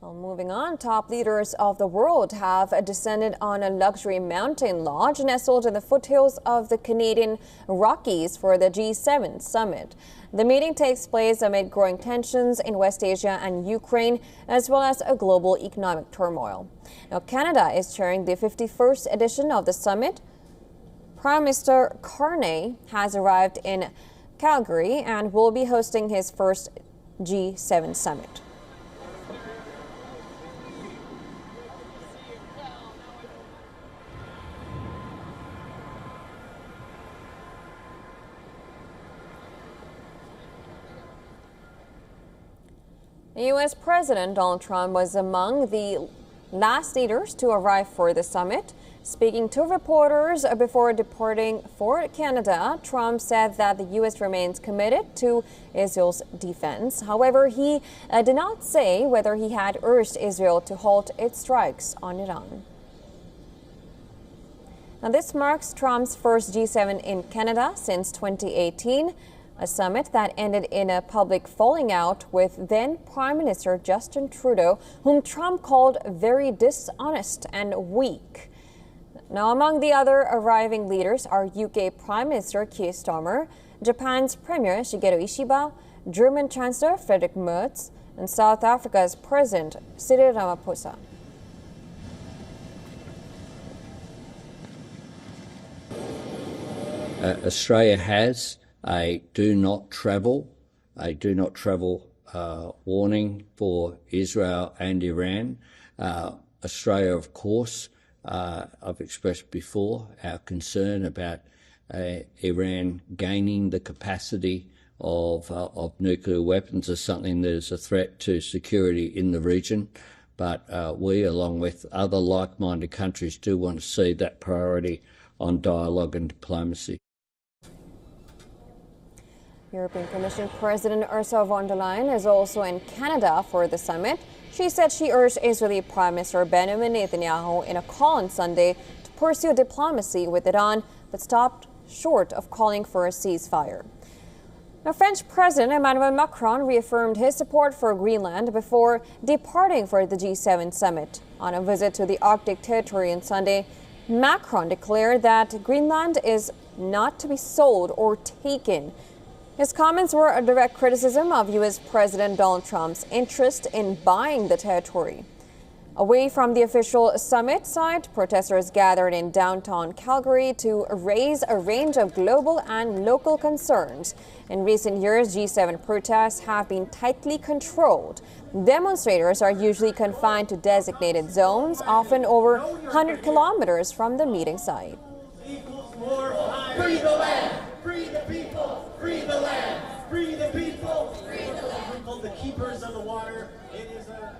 Well, moving on, top leaders of the world have descended on a luxury mountain lodge nestled in the foothills of the Canadian Rockies for the G7 summit. The meeting takes place amid growing tensions in West Asia and Ukraine, as well as a global economic turmoil. Now, Canada is chairing the 51st edition of the summit. Prime Minister Carney has arrived in Calgary and will be hosting his first G7 summit. U.S. President Donald Trump was among the last leaders to arrive for the summit. Speaking to reporters before departing for Canada, Trump said that the U.S. remains committed to Israel's defense. However, he did not say whether he had urged Israel to halt its strikes on Iran. Now, this marks Trump's first G7 in Canada since 2018. A summit that ended in a public falling out with then Prime Minister Justin Trudeau, whom Trump called very dishonest and weak. Now, among the other arriving leaders are UK Prime Minister Keir Starmer, Japan's Premier Shigeru Ishiba, German Chancellor Friedrich Merz, and South Africa's President Cyril Ramaphosa. Australia has a do not travel warning for Israel and Iran. Australia, of course, I've expressed before our concern about Iran gaining the capacity of nuclear weapons as something that is a threat to security in the region. But we, along with other like-minded countries, do want to see that priority on dialogue and diplomacy. European Commission President Ursula von der Leyen is also in Canada for the summit. She said she urged Israeli Prime Minister Benjamin Netanyahu in a call on Sunday to pursue diplomacy with Iran, but stopped short of calling for a ceasefire. Now, French President Emmanuel Macron reaffirmed his support for Greenland before departing for the G7 summit. On a visit to the Arctic territory on Sunday, Macron declared that Greenland is not to be sold or taken. His comments were a direct criticism of U.S. President Donald Trump's interest in buying the territory. Away from the official summit site, protesters gathered in downtown Calgary to raise a range of global and local concerns. In recent years, G7 protests have been tightly controlled. Demonstrators are usually confined to designated zones, often over 100 kilometers from the meeting site. Free the land, free the people, free the land, free the people, free the land. We're called the keepers of the water. It is a